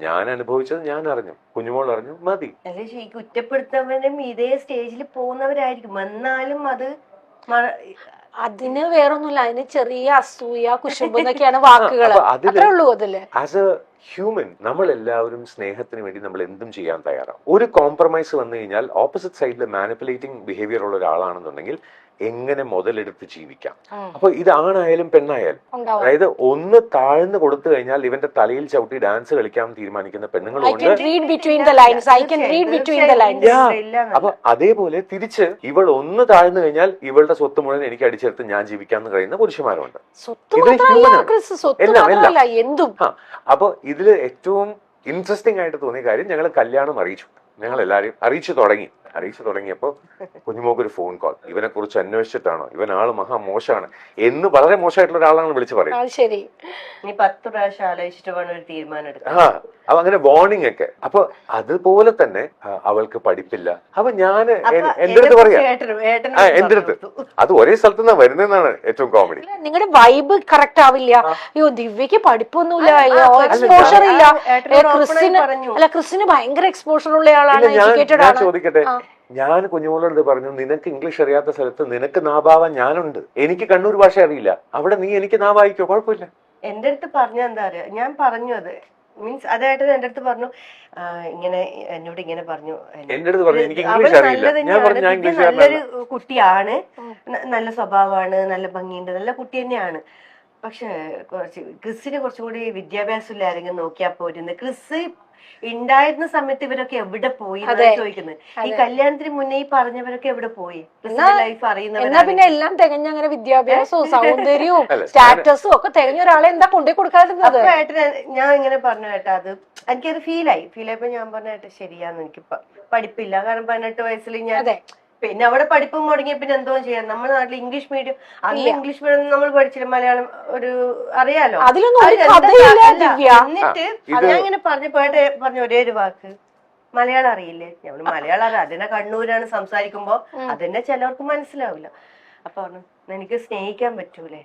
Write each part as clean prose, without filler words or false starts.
ഞാൻ അനുഭവിച്ചത് ഞാൻ അറിഞ്ഞു, കുഞ്ഞുമോൾ അറിഞ്ഞു, മതി. അല്ലെ ഈ കുറ്റപ്പെടുത്തവനും ഇതേ സ്റ്റേജിൽ പോകുന്നവരായിരിക്കും. എന്നാലും അത് അതിന് വേറൊന്നുമില്ല, അതിന് ചെറിയ അസൂയ, കുശുമ്പ് എന്നൊക്കെയാണ് വാക്കുകൾ. അത്രേ ഉള്ളൂ അതില്. ആസ് എ ഹ്യൂമൻ നമ്മൾ എല്ലാവരും സ്നേഹത്തിന് വേണ്ടി നമ്മൾ എന്തും ചെയ്യാൻ തയ്യാറാണ്. ഒരു കോംപ്രമൈസ് വന്നു കഴിഞ്ഞാൽ ഓപ്പോസിറ്റ് സൈഡിൽ മാനിപ്പുലേറ്റിംഗ് ബിഹേവിയർ ഉള്ള ഒരാളാണെന്നുണ്ടെങ്കിൽ എങ്ങനെ മുതലെടുത്ത് ജീവിക്കാം. അപ്പൊ ഇത് ആണായാലും പെണ്ണായാലും, അതായത് ഒന്ന് താഴ്ന്നു കൊടുത്തു കഴിഞ്ഞാൽ ഇവന്റെ തലയിൽ ചവിട്ടി ഡാൻസ് കളിക്കാൻ തീരുമാനിക്കുന്ന പെണ്ണുങ്ങളുണ്ട്. അപ്പൊ അതേപോലെ തിരിച്ച് ഇവൾ ഒന്ന് താഴ്ന്നു കഴിഞ്ഞാൽ ഇവളുടെ സ്വത്ത് മുഴുവൻ എനിക്ക് അടിച്ചെടുത്ത് ഞാൻ ജീവിക്കാന്ന് കഴിയുന്ന പുരുഷന്മാരുണ്ട്. അപ്പൊ ഇതില് ഏറ്റവും ഇൻട്രസ്റ്റിംഗ് ആയിട്ട് തോന്നിയ കാര്യം, ഞങ്ങൾ കല്യാണം അറിയിച്ചു, ഞങ്ങൾ എല്ലാരെയും അറിയിച്ചു തുടങ്ങിയപ്പോ കുഞ്ഞുമോക്ക് ഒരു ഫോൺ കോൾ, ഇവനെ കുറിച്ച് അന്വേഷിച്ചിട്ടാണോ, ഇവൻ ആള് മഹാമോശമാണ് എന്ന് വളരെ മോശമായിട്ടുള്ള ഒരാളാണ് വിളിച്ചു പറയുന്നത്. ശരി, നീ 10 പ്രാവശ്യം ആലോചിച്ചിട്ട് വേണം ഒരു തീരുമാനം എടുക്കാൻ. അപ്പൊ അങ്ങനെ വാർണിംഗ് ഒക്കെ. അപ്പൊ അതുപോലെ തന്നെ അവൾക്ക് പഠിപ്പില്ല. അപ്പൊ ഞാൻ എന്റെ അടുത്ത് പറയാ, എന്റെ അടുത്ത് അത് ഒരേ സ്ഥലത്ത് നിന്നാ വരുന്നതെന്നാണ് ഏറ്റവും കോമഡി. നിങ്ങളുടെ വൈബ് കറക്റ്റ് ആവില്ല. അയ്യോ ദിവ്യക്ക് പഠിപ്പൊന്നുമില്ല, എക്സ്പോഷർ ഇല്ല. ക്രിസ്റ്റിന് ഭയങ്കര എക്സ്പോഷർ ഉള്ള ആളാണ്, എഡ്യൂക്കേറ്റഡ് ആണ്. ചോദിക്കട്ടെ, ഞാൻ കുഞ്ഞുമോളോട് പറഞ്ഞു, നിനക്ക് ഇംഗ്ലീഷ് അറിയാത്ത സ്ഥലത്ത് നിനക്ക് നാഭാവാൻ ഞാനുണ്ട്. എനിക്ക് കണ്ണൂർ ഭാഷ അറിയില്ല, അവിടെ നീ എനിക്ക് നാവായിക്കോ, കുഴപ്പമില്ല. എന്റെ അടുത്ത് പറഞ്ഞ എന്താ അറിയാ, ഞാൻ പറഞ്ഞു അത് മീൻസ് അതായിട്ട് എന്റെ അടുത്ത് പറഞ്ഞു, ഇങ്ങനെ എന്നോട് ഇങ്ങനെ പറഞ്ഞു, നല്ലൊരു കുട്ടിയാണ്, നല്ല സ്വഭാവമാണ്, നല്ല ഭംഗിയുണ്ട്, നല്ല കുട്ടി തന്നെയാണ്. പക്ഷെ ക്രിസ്സിന് കുറച്ചും കൂടി വിദ്യാഭ്യാസം ഇല്ല, ആരെങ്കിലും നോക്കിയാ പോരുന്നത്. ക്രിസ് ഉണ്ടായിരുന്ന സമയത്ത് ഇവരൊക്കെ എവിടെ പോയി ചോദിക്കുന്നത്. ഈ കല്യാണത്തിന് മുന്നേ ഈ പറഞ്ഞവരൊക്കെ എവിടെ പോയി? ലൈഫ് അറിയുന്നവരാ. പിന്നെ എല്ലാം തികഞ്ഞ അങ്ങനെ വിദ്യാഭ്യാസവും സൗന്ദര്യവും സ്റ്റാറ്റസും ഒക്കെ തികഞ്ഞ ഒരാളെ എന്താ കൊണ്ടേ കൊടുക്കാതിരുന്നത്? ഞാൻ ഇങ്ങനെ പറഞ്ഞു കേട്ടാ, അത് എനിക്കത് ഫീലായപ്പോ ഞാൻ പറഞ്ഞ കേട്ടോ, ശരിയാന്ന്, എനിക്ക് പഠിപ്പില്ല. കാരണം 18 വയസ്സിൽ ഞാൻ പിന്നെ അവിടെ പഠിപ്പും മുടങ്ങിയ പിന്നെ എന്തോ ചെയ്യാം. നമ്മുടെ നാട്ടിൽ ഇംഗ്ലീഷ് മീഡിയം, അന്ന് ഇംഗ്ലീഷ് മീഡിയം നമ്മൾ പഠിച്ചില്ല, മലയാളം ഒരു അറിയാലോ. എന്നിട്ട് ഞാൻ ഇങ്ങനെ പറഞ്ഞ ഒരേ ഒരു വാക്ക്, മലയാളം അറിയില്ലേ? ഞമ്മള് മലയാളം അറിയാം, അതിനെ കണ്ണൂരാണ് സംസാരിക്കുമ്പോ അതിനെ ചിലവർക്ക് മനസ്സിലാവില്ല. അപ്പൊ പറഞ്ഞു, എനിക്ക് സ്നേഹിക്കാൻ പറ്റൂലേ,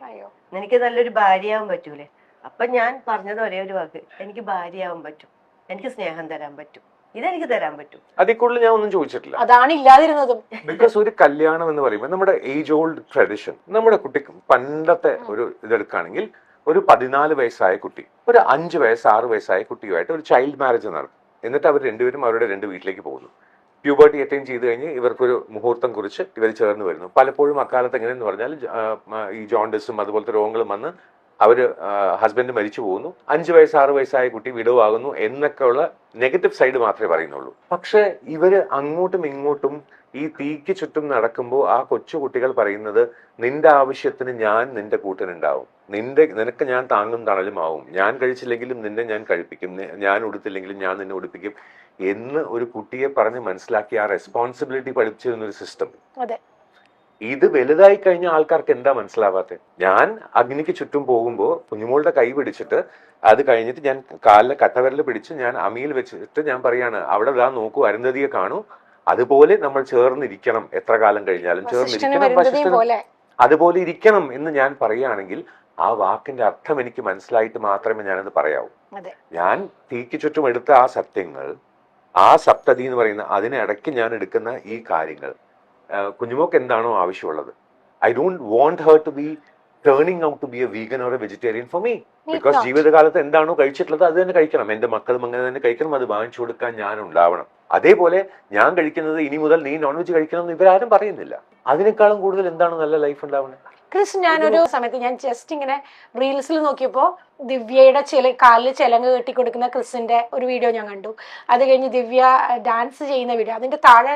എനിക്ക് നല്ലൊരു ഭാര്യയാവാൻ പറ്റൂലേ? അപ്പൊ ഞാൻ പറഞ്ഞത് ഒരേ ഒരു വാക്ക്, എനിക്ക് ഭാര്യയാവാൻ പറ്റും, എനിക്ക് സ്നേഹം തരാൻ പറ്റും, ഇതെനിക്ക് തരാൻ പറ്റും. അതിൽ കൂടുതൽ ഞാൻ ഒന്നും ചോദിച്ചിട്ടില്ല. അതാണ് ഇല്ലാതിരുന്നതും. ബിക്കോസ് ഒരു കല്യാണം എന്ന് പറയുമ്പോൾ നമ്മുടെ ഏജ് ഓൾഡ് ട്രഡീഷൻ, നമ്മുടെ കുട്ടിക്ക് പണ്ടത്തെ ഒരു ഇതെടുക്കുകയാണെങ്കിൽ ഒരു 14 വയസ്സായ കുട്ടി ഒരു 5 വയസ്സ് 6 വയസ്സായ കുട്ടിയുമായിട്ട് ഒരു ചൈൽഡ് മാരേജ് നടത്തും. എന്നിട്ട് അവർ രണ്ടുപേരും അവരുടെ 2 വീട്ടിലേക്ക് പോകുന്നു. പ്യൂബർട്ടി അറ്റൈൻ ചെയ്ത് കഴിഞ്ഞ് ഇവർക്കൊരു മുഹൂർത്തം കുറിച്ച് ഇവർ ചേർന്ന് വരുന്നു. പലപ്പോഴും അക്കാലത്ത് എങ്ങനെയെന്ന് പറഞ്ഞാൽ ഈ ജോണ്ടിസും അതുപോലത്തെ രോഗങ്ങളും വന്ന് അവര് ഹസ്ബൻഡ് മരിച്ചു പോകുന്നു, 5 വയസ്സ് 6 വയസ്സായ കുട്ടി വിഡോ ആകുന്നു എന്നൊക്കെയുള്ള നെഗറ്റീവ് സൈഡ് മാത്രമേ പറയുന്നുള്ളൂ. പക്ഷെ ഇവര് അങ്ങോട്ടും ഇങ്ങോട്ടും ഈ തീക്ക് ചുറ്റും നടക്കുമ്പോൾ ആ കൊച്ചു കുട്ടികൾ പറയുന്നത്, നിന്റെ ആവശ്യത്തിന് ഞാൻ നിന്റെ കൂട്ടിനുണ്ടാവും, നിനക്ക് ഞാൻ താങ്ങും തണലും ആവും, ഞാൻ കഴിച്ചില്ലെങ്കിലും നിന്നെ ഞാൻ കഴിപ്പിക്കും, ഞാൻ ഉടുത്തില്ലെങ്കിലും ഞാൻ നിന്നെ ഉടുപ്പിക്കും എന്ന് ഒരു കുട്ടിയെ പറഞ്ഞ് മനസ്സിലാക്കി ആ റെസ്പോൺസിബിലിറ്റി പഠിപ്പിച്ചിരുന്നൊരു സിസ്റ്റം. ഇത് വലുതായി കഴിഞ്ഞ ആൾക്കാർക്ക് എന്താ മനസ്സിലാവാത്തത്? ഞാൻ അഗ്നിക്ക് ചുറ്റും പോകുമ്പോൾ കുഞ്ഞുമോളുടെ കൈ പിടിച്ചിട്ട് അത് കഴിഞ്ഞിട്ട് ഞാൻ കാലിലെ കട്ടവിരൽ പിടിച്ച് ഞാൻ അമിയിൽ വെച്ചിട്ട് ഞാൻ പറയാണ്, അവിടെ ഇതാ നോക്കൂ, അരുന്ധതിയെ കാണൂ, അതുപോലെ നമ്മൾ ചേർന്നിരിക്കണം, എത്ര കാലം കഴിഞ്ഞാലും ചേർന്നിരിക്കണം, അതുപോലെ ഇരിക്കണം എന്ന് ഞാൻ പറയുകയാണെങ്കിൽ ആ വാക്കിന്റെ അർത്ഥം എനിക്ക് മനസ്സിലായിട്ട് മാത്രമേ ഞാനത് പറയാവൂ. ഞാൻ തീക്ക് ചുറ്റും എടുത്ത ആ സത്യങ്ങൾ, ആ സപ്തതി എന്ന് പറയുന്ന അതിനിടയ്ക്ക് ഞാൻ എടുക്കുന്ന ഈ കാര്യങ്ങൾ, കുഞ്ഞുമോക്ക് എന്താണോ ആവശ്യമുള്ളത്, I don't want her to be turning out to be a vegan or a vegetarian for me. Because ജീവിതകാലത്ത് എന്താണോ കഴിച്ചിട്ടുള്ളത് അത് തന്നെ കഴിക്കണം, എന്റെ മക്കളും അങ്ങനെ തന്നെ കഴിക്കണം, അത് വാങ്ങിച്ചു കൊടുക്കാൻ ഞാൻ ഉണ്ടാവണം. അതേപോലെ ഞാൻ കഴിക്കുന്നത് ഇനി മുതൽ നീ നോൺ വെജ് കഴിക്കണം എന്ന് ഇവരാരും പറയുന്നില്ല. അതിനേക്കാളും കൂടുതൽ എന്താണ് നല്ല ലൈഫ് ഉണ്ടാവുന്നത്? ക്രിസ്, ഞാനൊരു സമയത്ത് ഞാൻ ജസ്റ്റ് ഇങ്ങനെ റീൽസിൽ നോക്കിയപ്പോൾ ദിവ്യയുടെ കാലിൽ ചിലങ്ക് കെട്ടി കൊടുക്കുന്ന ക്രിസിന്റെ ഒരു വീഡിയോ ഞാൻ കണ്ടു. അത് കഴിഞ്ഞ് ദിവ്യ ഡാൻസ് ചെയ്യുന്ന വീഡിയോ. അതിന്റെ താഴെ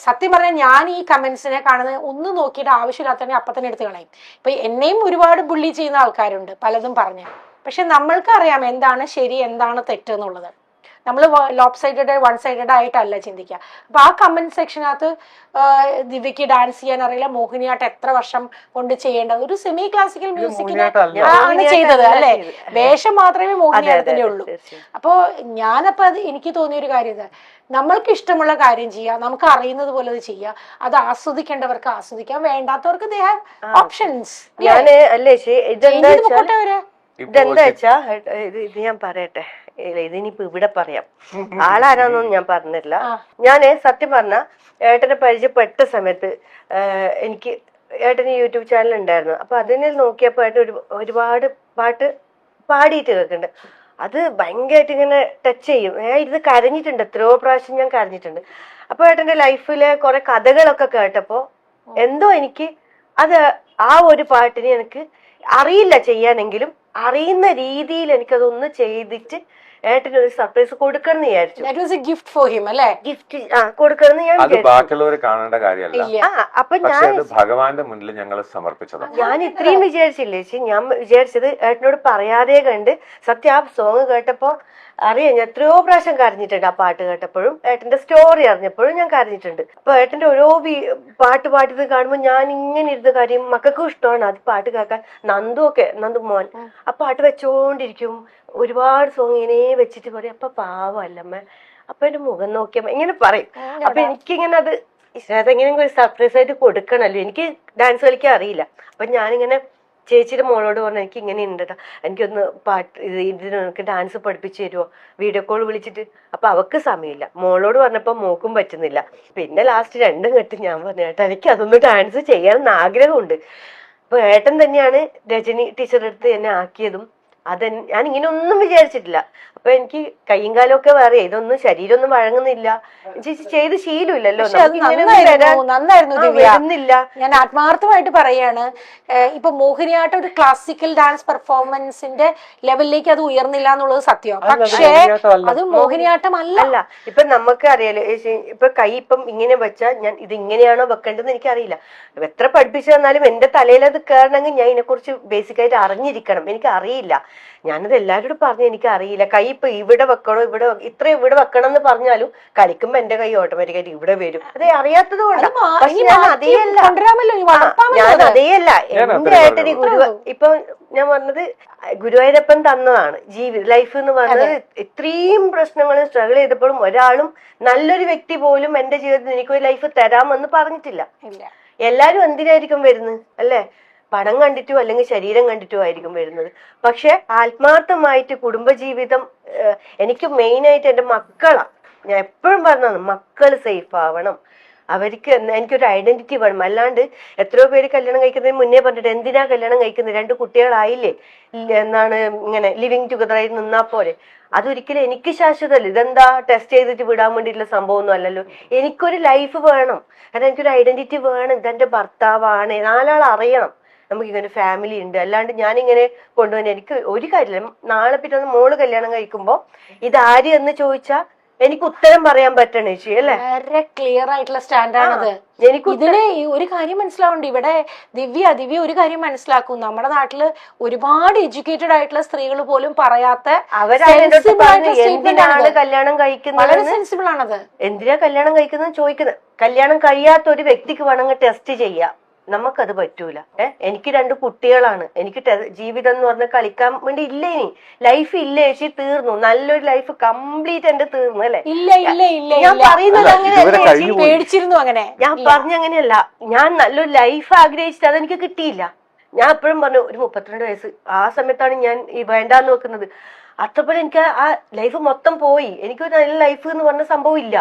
സത്യം പറഞ്ഞാൽ ഞാൻ ഈ കമന്റ്സിനെ കാണുന്നത് ഒന്ന് നോക്കിയിട്ട് ആവശ്യമില്ലാത്തന്നെ അപ്പം തന്നെ എടുത്ത് കളയും. ഇപ്പൊ എന്നെയും ഒരുപാട് ബുള്ളി ചെയ്യുന്ന ആൾക്കാരുണ്ട്, പലതും പറഞ്ഞ്. പക്ഷെ നമ്മൾക്ക് അറിയാം എന്താണ് ശരി എന്താണ് തെറ്റ് എന്നുള്ളത്. നമ്മൾ ലോപ്പ് സൈഡഡ് 1 സൈഡഡ് ആയിട്ടല്ല ചിന്തിക്കുക. അപ്പൊ ആ കമന്റ് സെക്ഷനകത്ത് ദിവ്യക്ക് ഡാൻസ് ചെയ്യാൻ അറിയില്ല, മോഹിനിയാട്ടം എത്ര വർഷം കൊണ്ട് ചെയ്യേണ്ടത്, ഒരു സെമി ക്ലാസിക്കൽ മ്യൂസിക്കിന് ആണ് ചെയ്തത് അല്ലെ, വേഷം മാത്രമേ മോഹിനിയാട്ടത്തിന്റെ ഉള്ളൂ. അപ്പോ ഞാനപ്പോ അത് എനിക്ക് തോന്നിയൊരു കാര്യം ഇതാ, നമ്മൾക്ക് ഇഷ്ടമുള്ള കാര്യം ചെയ്യാം, നമുക്ക് അറിയുന്നത് പോലെ അത് ചെയ്യാം, അത് ആസ്വദിക്കേണ്ടവർക്ക് ആസ്വദിക്കാം, വേണ്ടാത്തവർക്ക് ദേ ഹാവ് ഓപ്ഷൻസ്. ഇതെന്താ വെച്ചാ ഇത് ഞാൻ പറയട്ടെ, ഇതിനിപ്പോ ഇവിടെ പറയാം, ആളാരാന്നൊന്നും ഞാൻ പറഞ്ഞില്ല. ഞാന് സത്യം പറഞ്ഞ ഏട്ടനെ പരിചയപ്പെട്ട സമയത്ത് എനിക്ക് ഏട്ടന് യൂട്യൂബ് ചാനൽ ഉണ്ടായിരുന്നു. അപ്പൊ അതിനെ നോക്കിയപ്പോ ഏട്ടൻ ഒരുപാട് പാട്ട് പാടിയിട്ട് കേൾക്കുന്നുണ്ട്. അത് ഭയങ്കരമായിട്ട് ഇങ്ങനെ ടച്ച് ചെയ്യും. ഇത് കരഞ്ഞിട്ടുണ്ട്, എത്രയോ പ്രാവശ്യം ഞാൻ കരഞ്ഞിട്ടുണ്ട്. അപ്പൊ ഏട്ടന്റെ ലൈഫിലെ കുറെ കഥകളൊക്കെ കേട്ടപ്പോ എന്തോ എനിക്ക് അത് ആ ഒരു പാട്ടിന് എനിക്ക് അറിയില്ല ചെയ്യാനെങ്കിലും അറിയുന്ന രീതിയിൽ എനിക്കതൊന്ന് ചെയ്തിട്ട് ഏട്ടന് ഒരു സർപ്രൈസ് കൊടുക്കണം എന്ന് വിചാരിച്ചു. ഗിഫ്റ്റ് ഫോർ ഹിം അല്ലേ? ഗിഫ്റ്റ് കൊടുക്കണം എന്ന് ഞാൻ അത് ബാക്കിയുള്ളവർ കാണേണ്ട കാര്യമല്ല. അപ്പൊ പക്ഷെ അത് ഭഗവാന്റെ മുന്നിൽ ഞങ്ങൾ സമർപ്പിച്ചതാണ്. ഞാൻ ഇത്രയും വിചാരിച്ചില്ലേ ചേച്ചി. ഞാൻ വിചാരിച്ചത് ഏട്ടനോട് പറയാതെ കണ്ട് സത്യം ആ സോങ് കേട്ടപ്പോ അറിയാം, ഞാൻ എത്രയോ പ്രാവശ്യം കരഞ്ഞിട്ടുണ്ട്. ആ പാട്ട് കേട്ടപ്പോഴും ഏട്ടന്റെ സ്റ്റോറി അറിഞ്ഞപ്പോഴും ഞാൻ കരഞ്ഞിട്ടുണ്ട്. അപ്പൊ ഏട്ടന്റെ ഓരോ പാട്ട് പാടിയത് കാണുമ്പോൾ ഞാൻ ഇങ്ങനെ ഇരുന്ന് കാര്യം, മക്കൾക്കും ഇഷ്ടമാണ് അത് പാട്ട് കേൾക്കാൻ. നന്ദു മോൻ ആ പാട്ട് വെച്ചോണ്ടിരിക്കും. ഒരുപാട് സോങ് ഇങ്ങനെ വെച്ചിട്ട് പറയും, അപ്പൊ പാവല്ലമ്മ, അപ്പൊ എന്റെ മുഖം നോക്കിയമ്മ ഇങ്ങനെ പറയും. അപ്പൊ എനിക്കിങ്ങനെ അതെങ്ങനെയെങ്കിലും ഒരു സർപ്രൈസ് ആയിട്ട് കൊടുക്കണല്ലോ. എനിക്ക് ഡാൻസ് കളിക്കാൻ അറിയില്ല. അപ്പൊ ഞാനിങ്ങനെ ചേച്ചിയുടെ മോളോട് പറഞ്ഞു, എനിക്ക് ഇങ്ങനെ ഉണ്ട്, എനിക്കൊന്ന് പാട്ട് ഇതിന് എനിക്ക് ഡാൻസ് പഠിപ്പിച്ചു തരുമോ, വീഡിയോ കോൾ വിളിച്ചിട്ട്. അപ്പൊ അവക്ക് സമയമില്ല. മോളോട് പറഞ്ഞപ്പോ മോക്കും പറ്റുന്നില്ല. പിന്നെ ലാസ്റ്റ് രണ്ടും കെട്ട് ഞാൻ പറഞ്ഞു, ഏട്ടാ എനിക്ക് അതൊന്ന് ഡാൻസ് ചെയ്യാൻ ആഗ്രഹമുണ്ട്. അപ്പൊ ഏട്ടൻ തന്നെയാണ് രജനി ടീച്ചറുടെ അടുത്ത് എന്നെ ആക്കിയതും. ഞാൻ ഇങ്ങനെ ഒന്നും വിചാരിച്ചിട്ടില്ല. അപ്പൊ എനിക്ക് കയ്യും കാലമൊക്കെ വേറെ, ഇതൊന്നും ശരീരമൊന്നും വഴങ്ങുന്നില്ല. ചേച്ചി ചെയ്ത് ശീലമില്ലല്ലോ, വരുന്നില്ല. ഞാൻ ആത്മാർത്ഥമായിട്ട് പറയാണ്, ഇപ്പൊ മോഹിനിയാട്ടം ഒരു ക്ലാസിക്കൽ ഡാൻസ് പെർഫോമൻസിന്റെ ലെവലിലേക്ക് അത് ഉയർന്നില്ല എന്നുള്ളത് സത്യമാണ്. പക്ഷേ അത് മോഹിനിയാട്ടം അല്ല. ഇപ്പൊ നമുക്ക് അറിയാലോ, ഇപ്പൊ കൈ ഇപ്പം ഇങ്ങനെ വെച്ചാൽ ഞാൻ ഇത് ഇങ്ങനെയാണോ വെക്കേണ്ടതെന്ന് എനിക്കറിയില്ല. എത്ര പഠിപ്പിച്ചു തന്നാലും എന്റെ തലയിൽ അത് കയറണമെങ്കിൽ ഞാൻ ഇതിനെക്കുറിച്ച് ബേസിക് ആയിട്ട് അറിഞ്ഞിരിക്കണം. എനിക്ക് അറിയില്ല. ഞാനത് എല്ലാവരോടും പറഞ്ഞു എനിക്ക് അറിയില്ല. കൈ ഇപ്പൊ ഇവിടെ വെക്കണോ, ഇവിടെ വെക്കണം എന്ന് പറഞ്ഞാലും കളിക്കുമ്പോ എന്റെ കൈ ഓട്ടോമാറ്റിക്കായിട്ട് ഇവിടെ വരും. അത് അറിയാത്തത് കൊണ്ടാണ്. പക്ഷെ ഞാൻ അതേയല്ല എന്റെ ഏട്ടന് ഇപ്പൊ ഞാൻ പറഞ്ഞത് ഗുരുവായൂരപ്പൻ തന്നതാണ് ലൈഫ് എന്ന് പറഞ്ഞത്. ഇത്രയും പ്രശ്നങ്ങൾ സ്ട്രഗിൾ ചെയ്തപ്പോഴും ഒരാളും നല്ലൊരു വ്യക്തി പോലും എന്റെ ജീവിതത്തിൽ എനിക്കൊരു ലൈഫ് തരാമെന്ന് പറഞ്ഞിട്ടില്ല. എല്ലാരും എന്തിനായിരിക്കും വരുന്നത് അല്ലേ? പടം കണ്ടിട്ടോ അല്ലെങ്കിൽ ശരീരം കണ്ടിട്ടോ ആയിരിക്കും വരുന്നത്. പക്ഷെ ആത്മാർത്ഥമായിട്ട് കുടുംബജീവിതം എനിക്ക് മെയിനായിട്ട് എന്റെ മക്കളാ. ഞാൻ എപ്പോഴും പറഞ്ഞതാണ്, മക്കൾ സേഫ് ആവണം. അവർക്ക് എനിക്കൊരു ഐഡന്റിറ്റി വേണം. അല്ലാണ്ട് എത്രയോ പേര് കല്യാണം കഴിക്കുന്നതിന് മുന്നേ പറഞ്ഞിട്ട് എന്തിനാ കല്യാണം കഴിക്കുന്നത്, 2 കുട്ടികളായില്ലേ, എന്താണ് ഇങ്ങനെ ലിവിങ് ടുഗദർ ആയി നിന്നാ പോലെ. അതൊരിക്കലും എനിക്ക് ശാശ്വതമല്ല. ഇതെന്താ ടെസ്റ്റ് ചെയ്തിട്ട് വിടാൻ വേണ്ടിയിട്ടുള്ള സംഭവമൊന്നും അല്ലല്ലോ. എനിക്കൊരു ലൈഫ് വേണം. കാരണം എനിക്കൊരു ഐഡന്റിറ്റി വേണം. ഇതെന്റെ ഭർത്താവാണ്, 4 ആൾ അറിയണം നമുക്കിങ്ങനെ ഫാമിലി ഉണ്ട്. അല്ലാണ്ട് ഞാനിങ്ങനെ കൊണ്ടുപോയി എനിക്ക് ഒരു കാര്യമില്ല. നാളെ പിറ്റേന്ന് മോള് കല്യാണം കഴിക്കുമ്പോ ഇതാര് എന്ന് ചോദിച്ചാൽ എനിക്ക് ഉത്തരം പറയാൻ പറ്റണേ ചേച്ചി അല്ലേ? വളരെ ക്ലിയർ ആയിട്ടുള്ള സ്റ്റാൻഡാണത്. ഇതിന് ഒരു കാര്യം മനസ്സിലാവുന്നുണ്ട്. ഇവിടെ ദിവ്യ ഒരു കാര്യം മനസ്സിലാക്കും. നമ്മുടെ നാട്ടില് ഒരുപാട് എഡ്യൂക്കേറ്റഡ് ആയിട്ടുള്ള സ്ത്രീകൾ പോലും പറയാത്ത എന്തിനാണ് കല്യാണം കഴിക്കുന്നത്, വളരെ സെൻസിബിൾ ആണത്. എന്തിനാ കല്യാണം കഴിക്കുന്നത് ചോദിക്കുന്നത്. കല്യാണം കഴിയാത്ത ഒരു വ്യക്തിക്ക് വേണമെങ്കിൽ ടെസ്റ്റ് ചെയ്യാം, നമുക്കത് പറ്റൂല. എനിക്ക് 2 കുട്ടികളാണ്. എനിക്ക് ജീവിതം എന്ന് പറഞ്ഞാൽ കളിക്കാൻ വേണ്ടി ഇല്ല. ഇനി ലൈഫ് ഇല്ല ചേച്ചി, തീർന്നു. നല്ലൊരു ലൈഫ് കംപ്ലീറ്റ് എന്റെ തീർന്നു അല്ലെ? ഞാൻ പറയുന്നത് അങ്ങനെയല്ല, പേടിച്ചിരുന്നു അങ്ങനെ. ഞാൻ പറഞ്ഞങ്ങനെയല്ല. ഞാൻ നല്ലൊരു ലൈഫ് ആഗ്രഹിച്ചിട്ട് അതെനിക്ക് കിട്ടിയില്ല. ഞാൻ എപ്പോഴും പറഞ്ഞു, ഒരു 32 വയസ്സ് ആ സമയത്താണ് ഞാൻ ഈ വേണ്ടാന്ന് വെക്കുന്നത്. അത്രപ്പോഴും എനിക്ക് ആ ലൈഫ് മൊത്തം പോയി. എനിക്കൊരു നല്ല ലൈഫ് എന്ന് പറഞ്ഞ സംഭവം ഇല്ല.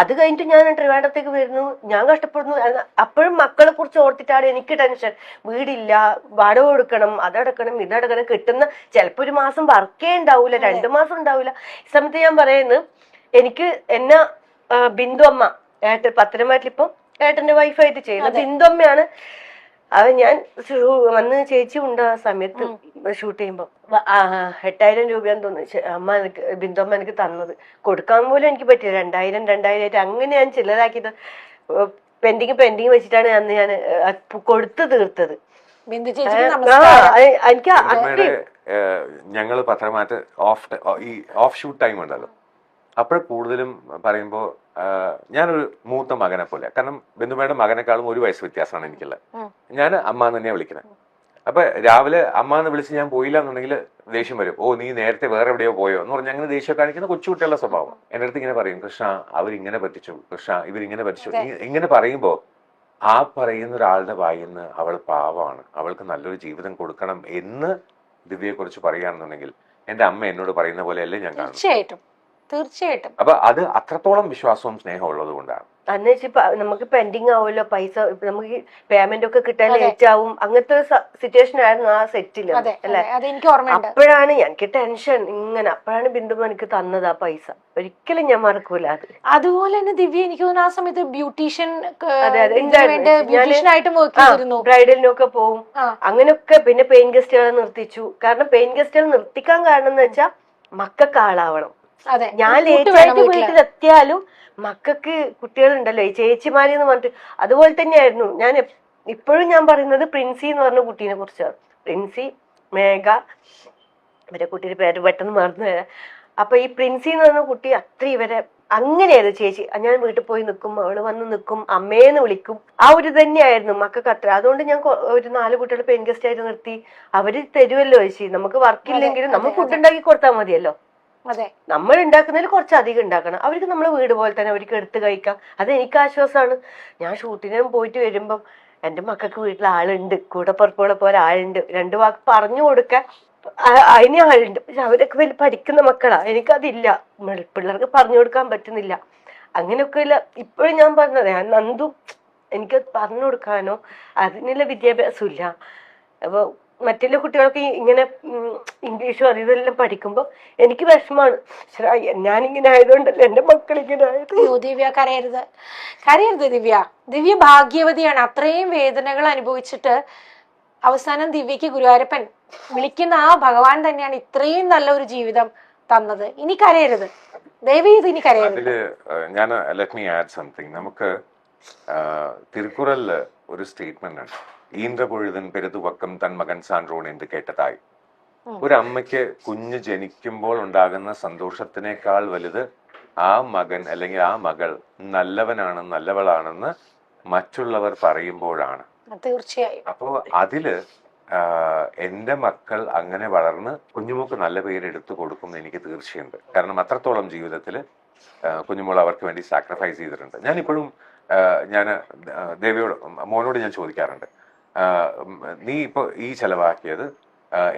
അത് കഴിഞ്ഞിട്ട് ഞാൻ ട്രിവാൻഡ്രത്തേക്ക് വരുന്നു, ഞാൻ കഷ്ടപ്പെടുന്നു. അപ്പോഴും മക്കളെ കുറിച്ച് ഓർത്തിട്ടാണ് എനിക്ക് ടെൻഷൻ. വീടില്ല, വാടക കൊടുക്കണം, അതടക്കണം, ഇതടക്കണം. കിട്ടുന്ന ചിലപ്പോ ഒരു മാസം വർക്കേ ഉണ്ടാവൂല, 2 മാസം ഉണ്ടാവൂല. ഈ സമയത്ത് ഞാൻ പറയുന്നത്, എനിക്ക് എന്നെ ബിന്ദു അമ്മ പത്തനംതിട്ടയിൽ ഇപ്പം ഏട്ടന്റെ വൈഫായിട്ട് ചെയ്യുന്നത് ബിന്ദു അമ്മയാണ്. അത് ഞാൻ വന്ന് ചേച്ചി ഉണ്ട് ആ സമയത്ത് ഷൂട്ട് ചെയ്യുമ്പോ 8000 രൂപയാന്ന് തോന്നുന്നു ബിന്ദുമ്മ എനിക്ക് തന്നത്. കൊടുക്കാൻ പോലും എനിക്ക് പറ്റില്ല. 2000 അങ്ങനെ ഞാൻ ചില്ലറാക്കിയത് പെൻഡിങ് വെച്ചിട്ടാണ് ഞാൻ കൊടുത്തു തീർത്തത്. എനിക്ക് ഞങ്ങള് പത്രമാറ്റ് ഓഫ് ഷൂട്ട് ടൈം ഉണ്ടല്ലോ, അപ്പോൾ കൂടുതലും പറയുമ്പോൾ ഞാനൊരു മൂത്ത മകനെ പോലെ, കാരണം ബന്ധുമ്മയുടെ മകനേക്കാളും 1 വയസ്സ് വ്യത്യാസമാണ് എനിക്കുള്ളത്. ഞാൻ അമ്മ തന്നെയാണ് വിളിക്കുന്നത്. അപ്പൊ രാവിലെ അമ്മ എന്ന് വിളിച്ച് ഞാൻ പോയില്ല എന്നുണ്ടെങ്കിൽ ദേഷ്യം വരും. ഓ നീ നേരത്തെ വേറെ എവിടെയോ പോയോ എന്ന് പറഞ്ഞ് അങ്ങനെ ദേഷ്യം കാണിക്കുന്ന കൊച്ചുകുട്ടികളുടെ സ്വഭാവം. എന്റെ അടുത്ത് ഇങ്ങനെ പറയും, കൃഷ്ണ അവരിങ്ങനെ പറ്റിച്ചു, കൃഷ്ണ ഇവരിങ്ങനെ പറ്റിച്ചു. ഇങ്ങനെ പറയുമ്പോ ആ പറയുന്ന ഒരാളുടെ വായിന്ന് അവൾ പാവമാണ്, അവൾക്ക് നല്ലൊരു ജീവിതം കൊടുക്കണം എന്ന് ദിവ്യയെ കുറിച്ച് പറയുകയാണെന്നുണ്ടെങ്കിൽ എന്റെ അമ്മ എന്നോട് പറയുന്ന പോലെയല്ലേ ഞാൻ കാണുന്നത്. തീർച്ചയായിട്ടും അപ്പൊ അത് അത്രത്തോളം വിശ്വാസവും സ്നേഹവും ഉള്ളത് കൊണ്ടാണ്. അന്ന് നമുക്ക് പെൻഡിങ് ആവുമല്ലോ പൈസ, നമുക്ക് പേയ്മെന്റ് ഒക്കെ കിട്ടാൻ ലേറ്റ് ആവും, അങ്ങനത്തെ സിറ്റുവേഷൻ ആയിരുന്നു ആ സെറ്റില് അല്ലെ. അപ്പോഴാണ് എനിക്ക് ടെൻഷൻ ഇങ്ങനെ, അപ്പോഴാണ് ബിന്ദു എനിക്ക് തന്നത് ആ പൈസ. ഒരിക്കലും ഞാൻ മറക്കൂല അത്. അതുപോലെ തന്നെ ദിവ്യ, എനിക്ക് തോന്നുന്നു ആ സമയത്ത് ബ്യൂട്ടീഷ്യൻ ബ്രൈഡലിനൊക്കെ പോവും അങ്ങനെയൊക്കെ. പിന്നെ പെയിൻ ഗസ്റ്റുകളെ നിർത്തിച്ചു. കാരണം പെയിൻ ഗസ്റ്റുകൾ നിർത്തിക്കാൻ കാരണം എന്ന് വെച്ചാൽ മക്കൾക്ക് ആളാവണം. ഞാൻ ലേറ്റായിട്ട് വീട്ടിലെത്തിയാലും മക്കൾക്ക് കുട്ടികളുണ്ടല്ലോ ഈ ചേച്ചിമാരെന്ന് പറഞ്ഞിട്ട്. അതുപോലെ തന്നെയായിരുന്നു ഞാൻ ഇപ്പോഴും ഞാൻ പറയുന്നത് പ്രിൻസി എന്ന് പറഞ്ഞ കുട്ടീനെ കുറിച്ചാണ്. പ്രിൻസി, മേഘ, ഇവരെ കുട്ടിയുടെ പേര് പെട്ടെന്ന് മറന്നു വരാം. അപ്പൊ ഈ പ്രിൻസി എന്ന് പറഞ്ഞ കുട്ടി അത്ര ഇവരെ അങ്ങനെയായിരുന്നു. ചേച്ചി ഞാൻ വീട്ടിൽ പോയി നിൽക്കും, അവള് വന്ന് നിൽക്കും, അമ്മേന്ന് വിളിക്കും. ആ ഒരു തന്നെയായിരുന്നു മക്കൾക്ക് അത്ര. അതുകൊണ്ട് ഞാൻ ഒരു 4 കുട്ടികൾ പെയിൻ ഗസ്റ്റ് ആയിട്ട് നിർത്തി. അവര് തരുമല്ലോ ചേച്ചി, നമുക്ക് വർക്കില്ലെങ്കിലും നമ്മൾ ഫുഡ് ഉണ്ടാക്കി കൊടുത്താൽ മതിയല്ലോ. നമ്മൾ ഉണ്ടാക്കുന്നതിൽ കുറച്ച് അധികം ഉണ്ടാക്കണം. അവർക്ക് നമ്മളെ വീട് പോലെ തന്നെ അവർക്ക് എടുത്ത് കഴിക്കാം. അത് എനിക്ക് ആശ്വാസമാണ്. ഞാൻ ഷൂട്ടിനും പോയിട്ട് വരുമ്പം എന്റെ മക്കൾക്ക് വീട്ടിൽ ആളുണ്ട്, കൂടെ പുറപ്പുകളെ പോലെ ആളുണ്ട്, 2 വാക്ക് പറഞ്ഞു കൊടുക്കാൻ അതിന് ആളുണ്ട്. പക്ഷെ അവരൊക്കെ വലിയ പഠിക്കുന്ന മക്കളാ, എനിക്കതില്ല. പിള്ളേർക്ക് പറഞ്ഞു കൊടുക്കാൻ പറ്റുന്നില്ല. അങ്ങനെയൊക്കെ ഇല്ല. ഇപ്പോഴും ഞാൻ പറഞ്ഞത്, ഞാൻ നന്ദു എനിക്ക് പറഞ്ഞു കൊടുക്കാനോ അതിനുള്ള വിദ്യാഭ്യാസം ഇല്ല. അപ്പൊ മറ്റുള്ള കുട്ടികൾക്ക് ഇങ്ങനെ ഇംഗ്ലീഷും അറിയതെല്ലാം പഠിക്കുമ്പോ എനിക്ക് വിഷമാണ്. ഞാനിങ്ങനെ ആയതുകൊണ്ടല്ലേ എന്റെ മക്കൾ ഇങ്ങനെ ആയത്. ദിവ്യ കരയരുത് ദിവ്യ ഭാഗ്യവതിയാണ്. അത്രയും വേദനകൾ അനുഭവിച്ചിട്ട് അവസാനം ദിവ്യക്ക് ഗുരുവായൂരപ്പൻ വിളിക്കുന്ന ആ ഭഗവാൻ തന്നെയാണ് ഇത്രയും നല്ല ഒരു ജീവിതം തന്നത്. ഇനി കരയരുത്, ദയവ് ചെയ്ത് ഇനി കരയരുത്. ഞാൻ ലെറ്റ് മീ ആഡ് സംതിങ്. നമുക്ക് തിരുക്കുറലില് ഒരു സ്റ്റേറ്റ്മെന്റ് ആണ്, ഈന്ത്ര പൊഴുതൻ പെരുതുവക്കം തൻ മകൻ സാൻറോൺ എന്ന് കേട്ടതായി. ഒരു അമ്മയ്ക്ക് കുഞ്ഞ് ജനിക്കുമ്പോൾ ഉണ്ടാകുന്ന സന്തോഷത്തിനേക്കാൾ വലുത് ആ മകൻ അല്ലെങ്കിൽ ആ മകൾ നല്ലവനാണ്, നല്ലവളാണെന്ന് മറ്റുള്ളവർ പറയുമ്പോഴാണ്. തീർച്ചയായും. അപ്പോ അതില് എന്റെ മക്കൾ അങ്ങനെ വളർന്ന് കുഞ്ഞുമോക്ക് നല്ല പേര് എടുത്തു കൊടുക്കും എനിക്ക് തീർച്ചയുണ്ട്. കാരണം അത്രത്തോളം ജീവിതത്തില് കുഞ്ഞുമോൾ അവർക്ക് വേണ്ടി സാക്രിഫൈസ് ചെയ്തിട്ടുണ്ട്. ഞാനിപ്പോഴും ഞാൻ ദേവിയോട്, മോനോട് ഞാൻ ചോദിക്കാറുണ്ട്, നീ ഇപ്പൊ ഈ ചെലവാക്കിയത്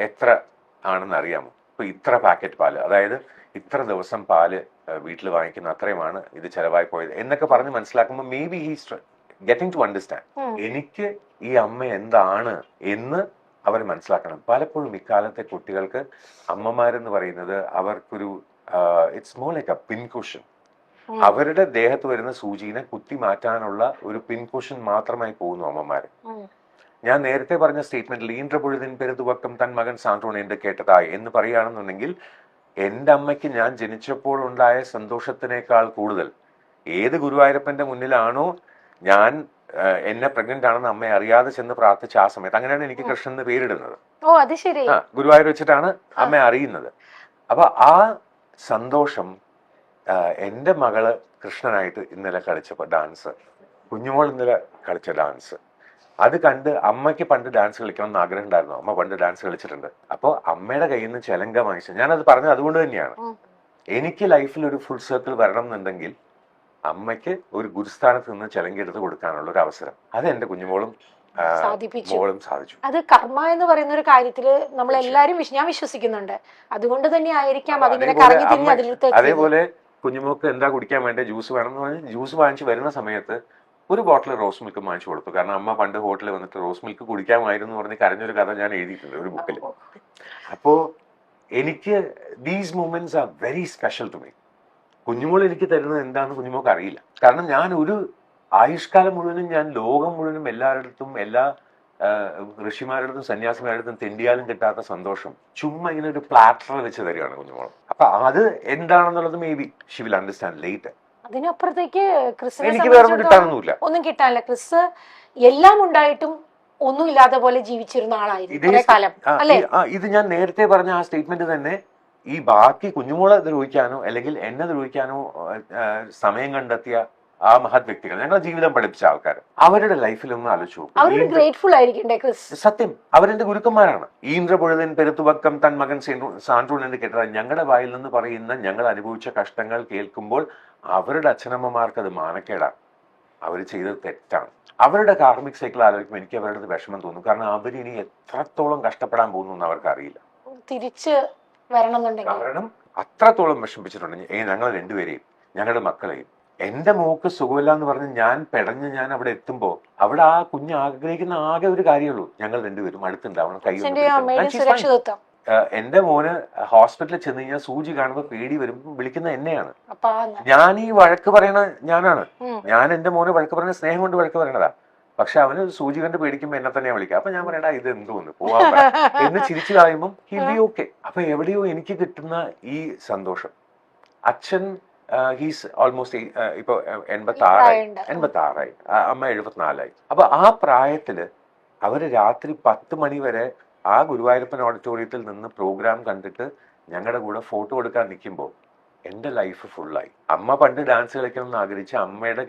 എത്ര ആണെന്ന് അറിയാമോ? ഇപ്പൊ ഇത്ര പാക്കറ്റ് പാല്, അതായത് ഇത്ര ദിവസം പാല് വീട്ടിൽ വാങ്ങിക്കുന്ന അത്രയുമാണ് ഇത് ചെലവായി പോയത് എന്നൊക്കെ പറഞ്ഞ് മനസ്സിലാക്കുമ്പോൾ maybe he's getting to understand എനിക്ക് ഈ അമ്മ എന്താണ് എന്ന് അവർ മനസ്സിലാക്കണം. പലപ്പോഴും ഇക്കാലത്തെ കുട്ടികൾക്ക് അമ്മമാരെന്ന് പറയുന്നത് അവർക്കൊരു ഇറ്റ്സ് മോർ ലൈക്ക് എ പിൻകുഷൻ. അവരുടെ ദേഹത്ത് വരുന്ന സൂചിനെ കുത്തി മാറ്റാനുള്ള ഒരു പിൻകുഷൻ മാത്രമായി പോകുന്നു അമ്മമാര്. ഞാൻ നേരത്തെ പറഞ്ഞ സ്റ്റേറ്റ്മെന്റിൽ ഈന്ത്ര പൊഴുതിൻ പെരുതുവക്കം തൻ മകൻ സാന്റോൺ എന്ന് കേട്ടതായി എന്ന് പറയുകയാണെന്നുണ്ടെങ്കിൽ എന്റെ അമ്മയ്ക്ക് ഞാൻ ജനിച്ചപ്പോൾ ഉണ്ടായ സന്തോഷത്തിനേക്കാൾ കൂടുതൽ ഏത് ഗുരുവായൂരപ്പന്റെ മുന്നിലാണോ ഞാൻ എന്നെ പ്രഗ്നന്റ് ആണെന്ന് അമ്മ അറിയാതെ ചെന്ന് പ്രാർത്ഥിച്ച ആ സമയത്ത്, അങ്ങനെയാണ് എനിക്ക് കൃഷ്ണൻ എന്ന് പേരിടുന്നത്. ഗുരുവായൂർ വെച്ചിട്ടാണ് അമ്മ അറിയുന്നത്. അപ്പൊ ആ സന്തോഷം എന്റെ മകള് കൃഷ്ണനായിട്ട് ഇന്നലെ കളിച്ച ഡാൻസ്, കുഞ്ഞുമോൾ ഇന്നലെ കളിച്ച ഡാൻസ്, അത് കണ്ട് അമ്മയ്ക്ക് പണ്ട് ഡാൻസ് കളിക്കണം എന്ന് ആഗ്രഹം ഉണ്ടായിരുന്നു. അമ്മ പണ്ട് ഡാൻസ് കളിച്ചിട്ടുണ്ട്. അപ്പൊ അമ്മയുടെ കയ്യിൽ നിന്ന് ചെലങ്ക വാങ്ങിച്ചു. ഞാനത് പറഞ്ഞത് അതുകൊണ്ട് തന്നെയാണ്. എനിക്ക് ലൈഫിൽ ഒരു ഫുൾ സർക്കിൾ വരണം എന്നുണ്ടെങ്കിൽ അമ്മയ്ക്ക് ഒരു ഗുരുസ്ഥാനത്ത് നിന്ന് ചെലങ്ക എടുത്ത് കൊടുക്കാനുള്ള ഒരു അവസരം അത് എന്റെ കുഞ്ഞുമോളും മോളും സാധിച്ചു. അത് കർമ്മ എന്ന് പറയുന്ന ഒരു കാര്യത്തില് നമ്മൾ എല്ലാരും ഞാൻ വിശ്വസിക്കുന്നുണ്ട്. അതുകൊണ്ട് തന്നെ ആയിരിക്കാം അതിങ്ങനെ കറങ്ങി തിരിഞ്ഞ് അതിലെടുത്ത്. അതേപോലെ കുഞ്ഞുമോക്ക് എന്താ കുടിക്കാൻ വേണ്ട ജ്യൂസ് വേണം എന്ന് പറഞ്ഞ് ജ്യൂസ് വാങ്ങിച്ചു വരുന്ന സമയത്ത് ഒരു ബോട്ടിൽ റോസ് മിൽക്ക് വാങ്ങിച്ചു കൊടുത്തു. കാരണം അമ്മ പണ്ട് ഹോട്ടലിൽ വന്നിട്ട് റോസ് മിൽക്ക് കുടിക്കാമായിരുന്നു പറഞ്ഞ് കരഞ്ഞൊരു കഥ ഞാൻ എഴുതിയിട്ടുണ്ട് ഒരു ബുക്കിൽ. അപ്പോ എനിക്ക് these moments are very special to me. Kunjumol എനിക്ക് തരുന്നത് എന്താണെന്ന് കുഞ്ഞുമോൾക്ക് അറിയില്ല. കാരണം ഞാൻ ഒരു ആയുഷ്കാലം മുഴുവനും ഞാൻ ലോകം മുഴുവനും എല്ലാവരുടെ എല്ലാ ഋഷിമാരുടെ അടുത്തും സന്യാസിമാരുടെ അടുത്തും തെണ്ടിയാലും കിട്ടാത്ത സന്തോഷം ചുമ്മാ ഇങ്ങനെ ഒരു പ്ലാറ്റർ വെച്ച് തരികയാണ് കുഞ്ഞുമോൾ. അപ്പൊ അത് എന്താണെന്നുള്ളത് may be she will understand later. അതിനപ്പുറത്തേക്ക് എനിക്ക് വേറെ കിട്ടാനൊന്നുമില്ല, ഒന്നും കിട്ടാനില്ല. ക്രിസ് എല്ലാം ഉണ്ടായിട്ടും ഒന്നും ഇല്ലാത്ത പോലെ ജീവിച്ചിരുന്ന ആളായിരുന്നു. ഇത് ഞാൻ നേരത്തെ പറഞ്ഞ ആ സ്റ്റേറ്റ്മെന്റ് തന്നെ ഈ ബാക്കി കുഞ്ഞുമോളെ ദ്രോഹിക്കാനോ അല്ലെങ്കിൽ എന്നെ ദ്രോഹിക്കാനോ സമയം കണ്ടെത്തിയ ആ മഹത് വ്യക്തികൾ, ഞങ്ങളുടെ ജീവിതം പഠിപ്പിച്ച ആൾക്കാർ, അവരുടെ ലൈഫിലൊന്നും ആലോചിച്ചു. സത്യം, അവരെന്റെ ഗുരുക്കന്മാരാണ്. ഈന്ത്ര പൊഴുതൻ പെരുത്തുവക്കം തൻ മകൻ സാൻറൂൺ എന്ന് കേട്ടത് ഞങ്ങളുടെ വായിൽ നിന്ന് പറയുന്ന ഞങ്ങൾ അനുഭവിച്ച കഷ്ടങ്ങൾ കേൾക്കുമ്പോൾ അവരുടെ അച്ഛനമ്മമാർക്ക് അത് മാനക്കേടാണ്. അവർ ചെയ്തത് തെറ്റാണ്. അവരുടെ കാർമിക് സൈക്കിൾ ആലോചിക്കുമ്പോൾ എനിക്ക് അവരുടെ വിഷമം തോന്നും. കാരണം അവരിനി എത്രത്തോളം കഷ്ടപ്പെടാൻ പോകുന്നു എന്ന് അവർക്ക് അറിയില്ല. തിരിച്ച് വരണം എന്നുണ്ടെങ്കിൽ. കാരണം അത്രത്തോളം വിഷമിപ്പിച്ചിട്ടുണ്ട് ഞങ്ങൾ രണ്ടുപേരെയും ഞങ്ങളുടെ മക്കളെയും. എന്റെ മോക്ക് സുഖമില്ല എന്ന് പറഞ്ഞ് ഞാൻ അവിടെ എത്തുമ്പോ അവിടെ ആ കുഞ്ഞ് ആഗ്രഹിക്കുന്ന ആകെ ഒരു കാര്യമുള്ളൂ, ഞങ്ങൾ രണ്ടുപേരും അടുത്തുണ്ടാവണം, കൈ ഒന്ന് അച്ഛന്റെയും അമ്മയുടെയും പിടിക്കണം. She's fine. സുരക്ഷിതത്വം. എന്റെ മോന് ഹോസ്പിറ്റലിൽ ചെന്ന് കഴിഞ്ഞാൽ സൂചി കാണുമ്പോൾ പേടി വരുമ്പോൾ വിളിക്കുന്ന എന്നെയാണ്. അപ്പൊ ഞാൻ ഈ വഴക്ക് പറയണ ഞാനാണ്. ഉം. ഞാൻ എന്റെ മോന് വഴക്ക് പറയുന്ന സ്നേഹം കൊണ്ട് വഴക്ക് പറയണതാ. പക്ഷെ അവന് സൂചി കണ്ട് പേടിക്കുമ്പോ എന്നെ തന്നെയാ വിളിക്കുക. അപ്പൊ ഞാൻ പറയടാ ഇത് എന്തോന്ന് പോവാൻ പറ എന്ന് ചിരിച്ചു കളയുമ്പോൾ ഹിൽ ബി ഓക്കെ. അപ്പൊ എവിടെയോ എനിക്ക് കിട്ടുന്ന ഈ സന്തോഷം. അച്ഛൻ ഹീസ് ഓൾമോസ്റ്റ് ഇപ്പൊ 86 അമ്മ 74. അപ്പൊ ആ പ്രായത്തില് അവര് രാത്രി 10 മണി വരെ ആ ഗുരുവായൂരപ്പൻ ഓഡിറ്റോറിയത്തിൽ നിന്ന് പ്രോഗ്രാം കണ്ടിട്ട് ഞങ്ങളുടെ കൂടെ ഫോട്ടോ എടുക്കാൻ നിൽക്കുമ്പോൾ എന്റെ ലൈഫ് ഫുള്ളായി. അമ്മ പണ്ട് ഡാൻസ് കളിക്കണം എന്ന് ആഗ്രഹിച്ച അമ്മയുടെ